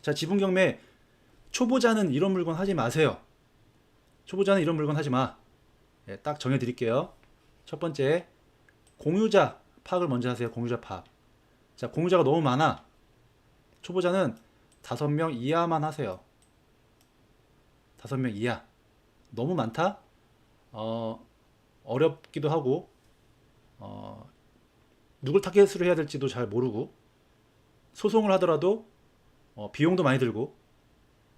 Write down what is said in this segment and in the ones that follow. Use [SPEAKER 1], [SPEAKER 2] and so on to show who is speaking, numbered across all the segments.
[SPEAKER 1] 자, 지분 경매 초보자는 이런 물건 하지 마세요. 초보자는 이런 물건 하지 마. 예, 딱 정해 드릴게요. 첫 번째, 공유자 파악을 먼저 하세요. 공유자 파악. 자, 공유자가 너무 많아. 초보자는 5명 이하만 하세요. 5명 이하. 너무 많다? 어렵기도 하고, 누굴 타겟으로 해야 될지도 잘 모르고, 소송을 하더라도 비용도 많이 들고,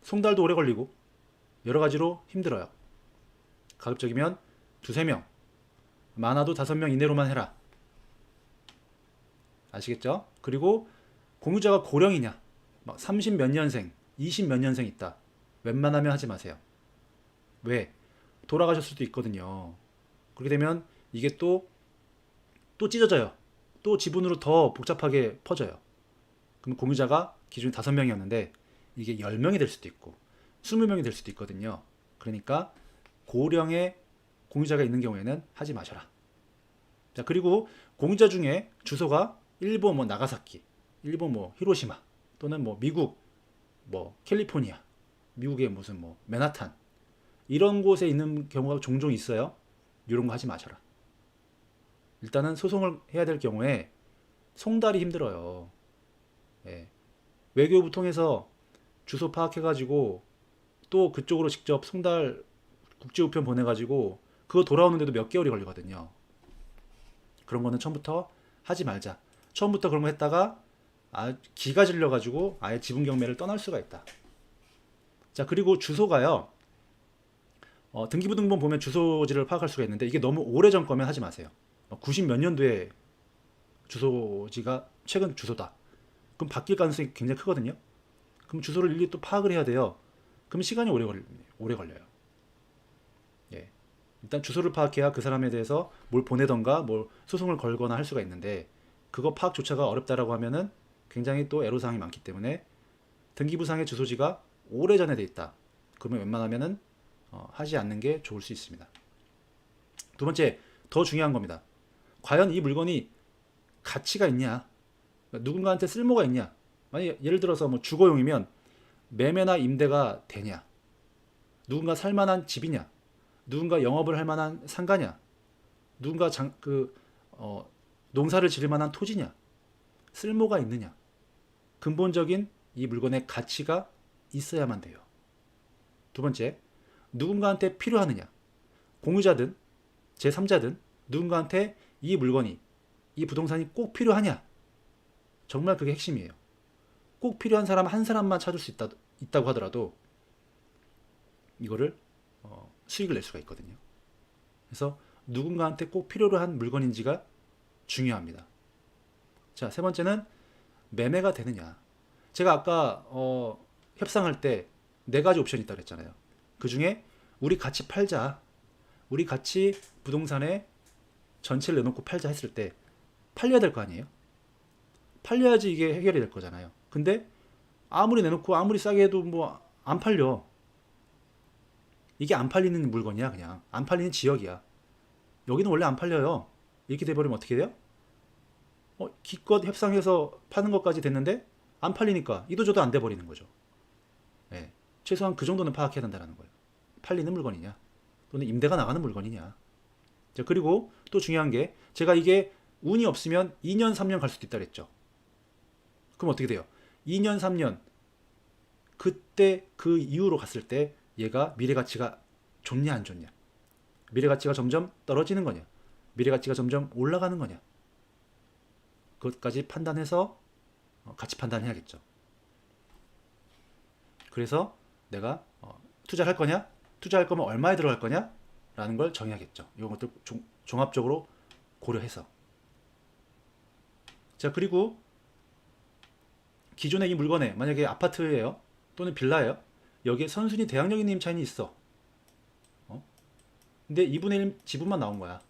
[SPEAKER 1] 송달도 오래 걸리고, 여러 가지로 힘들어요. 가급적이면 2~3명, 많아도 5명 이내로만 해라. 아시겠죠? 그리고 공유자가 고령이냐, 막 30 몇 년생, 20 몇 년생 있다. 웬만하면 하지 마세요. 왜? 돌아가실 수도 있거든요. 그렇게 되면 이게 또 찢어져요. 또 지분으로 더 복잡하게 퍼져요. 그럼 공유자가 기존 5명이었는데 이게 10명이 될 수도 있고 20명이 될 수도 있거든요. 그러니까 고령의 공유자가 있는 경우에는 하지 마셔라. 자, 그리고 공유자 중에 주소가 일본 뭐 나가사키, 일본 뭐 히로시마, 또는 뭐 미국 뭐 캘리포니아, 미국의 무슨 뭐 맨하탄, 이런 곳에 있는 경우가 종종 있어요. 이런 거 하지 마셔라. 일단은 소송을 해야 될 경우에 송달이 힘들어요. 예. 외교부 통해서 주소 파악해가지고 또 그쪽으로 직접 송달 국제우편 보내가지고 그거 돌아오는데도 몇 개월이 걸리거든요. 그런 거는 처음부터 하지 말자. 처음부터 그런 거 했다가 기가 질려가지고 아예 지분 경매를 떠날 수가 있다. 자, 그리고 주소가요. 등기부등본 보면 주소지를 파악할 수가 있는데 이게 너무 오래전 거면 하지 마세요. 90 몇 년도에 주소지가 최근 주소다. 그럼 바뀔 가능성이 굉장히 크거든요. 그럼 주소를 일일이 또 파악을 해야 돼요. 그럼 시간이 오래 걸려요. 예. 일단 주소를 파악해야 그 사람에 대해서 뭘 보내던가 뭘 소송을 걸거나 할 수가 있는데 그거 파악조차가 어렵다라고 하면은 굉장히 또 애로사항이 많기 때문에 등기부상의 주소지가 오래전에 돼 있다. 그러면 웬만하면은 하지 않는 게 좋을 수 있습니다. 두 번째, 더 중요한 겁니다. 과연 이 물건이 가치가 있냐? 누군가한테 쓸모가 있냐? 만약 예를 들어서 뭐 주거용이면 매매나 임대가 되냐? 누군가 살 만한 집이냐? 누군가 영업을 할 만한 상가냐? 누군가 농사를 지을 만한 토지냐? 쓸모가 있느냐? 근본적인 이 물건의 가치가 있어야만 돼요. 두 번째, 누군가한테 필요하느냐? 공유자든 제3자든 누군가한테 이 물건이, 이 부동산이 꼭 필요하냐? 정말 그게 핵심이에요. 꼭 필요한 사람 한 사람만 찾을 수 있다고 하더라도 이거를 수익을 낼 수가 있거든요. 그래서 누군가한테 꼭 필요로 한 물건인지가 중요합니다. 자, 세 번째는 매매가 되느냐. 제가 아까 협상할 때 4가지 옵션이 있다고 했잖아요. 그 중에 우리 같이 팔자, 우리 같이 부동산에 전체를 내놓고 팔자 했을 때 팔려야 될 거 아니에요? 팔려야지 이게 해결이 될 거잖아요. 근데 아무리 내놓고 아무리 싸게 해도 뭐 안 팔려. 이게 안 팔리는 물건이야. 그냥 안 팔리는 지역이야. 여기는 원래 안 팔려요. 이렇게 돼버리면 어떻게 돼요? 기껏 협상해서 파는 것까지 됐는데 안 팔리니까 이도저도 안 돼버리는 거죠. 네. 최소한 그 정도는 파악해야 된다는 거예요. 팔리는 물건이냐, 또는 임대가 나가는 물건이냐. 자, 그리고 또 중요한 게 제가 이게 운이 없으면 2년, 3년 갈 수도 있다 그랬죠. 그럼 어떻게 돼요? 2년, 3년 그때 그 이후로 갔을 때 얘가 미래 가치가 좋냐 안 좋냐, 미래 가치가 점점 떨어지는 거냐, 미래 가치가 점점 올라가는 거냐, 그것까지 판단해서 같이 판단해야겠죠. 그래서 내가 투자를 할 거냐, 투자할 거면 얼마에 들어갈 거냐 라는 걸 정해야겠죠. 이런 것들 종합적으로 고려해서. 자, 그리고 기존의 이 물건에 만약에 아파트예요, 또는 빌라예요. 여기에 선순위 대항력인 임차인이 있어. 근데 2분의 1 지분만 나온 거야.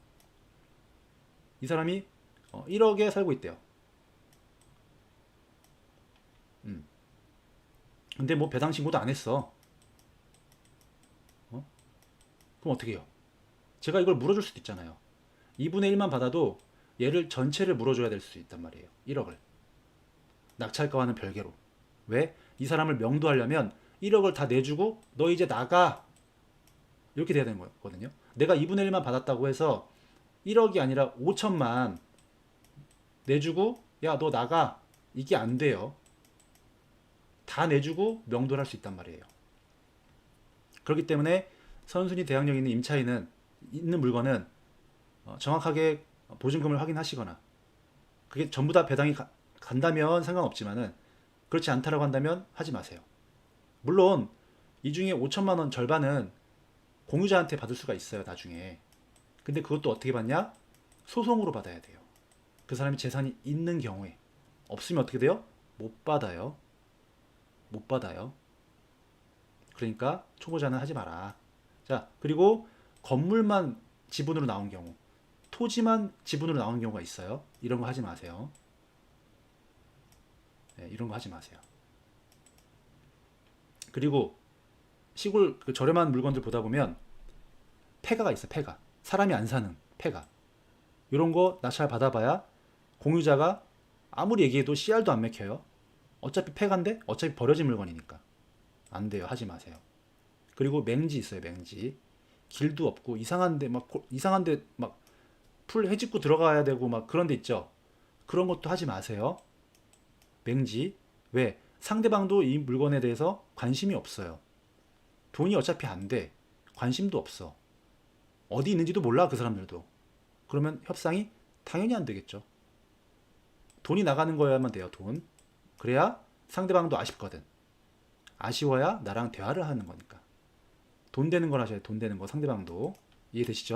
[SPEAKER 1] 이 사람이 1억에 살고 있대요. 근데 뭐 배당 신고도 안 했어. 그럼 어떻게 해요? 제가 이걸 물어줄 수도 있잖아요. 2분의 1만 받아도 얘를 전체를 물어줘야 될 수 있단 말이에요. 1억을. 낙찰가와는 별개로. 왜? 이 사람을 명도하려면 1억을 다 내주고 너 이제 나가 이렇게 돼야 되는 거거든요. 내가 2분의 1만 받았다고 해서 1억이 아니라 5천만 내주고 야 너 나가 이게 안 돼요. 다 내주고 명도를 할 수 있단 말이에요. 그렇기 때문에 선순위 대항력 있는 임차인은 있는 물건은 정확하게 보증금을 확인하시거나 그게 전부 다 배당이 간다면 상관없지만은 그렇지 않다라고 한다면 하지 마세요. 물론 이 중에 5천만 원 절반은 공유자한테 받을 수가 있어요 나중에. 근데 그것도 어떻게 받냐? 소송으로 받아야 돼요. 그 사람이 재산이 있는 경우에. 없으면 어떻게 돼요? 못 받아요. 못 받아요. 그러니까 초보자는 하지 마라. 자, 그리고 건물만 지분으로 나온 경우, 토지만 지분으로 나온 경우가 있어요. 이런 거 하지 마세요. 네, 이런 거 하지 마세요. 그리고 시골 그 저렴한 물건들 보다 보면 폐가가 있어요. 폐가. 사람이 안 사는 폐가. 이런 거 낙찰 받아봐야 공유자가 아무리 얘기해도 CR도 안 맥혀요. 어차피 폐가인데 어차피 버려진 물건이니까. 안 돼요. 하지 마세요. 그리고 맹지 있어요. 맹지. 길도 없고 이상한데 막 풀 해집고 들어가야 되고 막 그런 데 있죠. 그런 것도 하지 마세요. 맹지. 왜? 상대방도 이 물건에 대해서 관심이 없어요. 돈이 어차피 안 돼. 관심도 없어. 어디 있는지도 몰라 그 사람들도. 그러면 협상이 당연히 안 되겠죠. 돈이 나가는 거야만 돼요. 돈. 그래야 상대방도 아쉽거든. 아쉬워야 나랑 대화를 하는 거니까. 돈 되는 걸 하셔야 돼. 돈 되는 거 상대방도. 이해되시죠?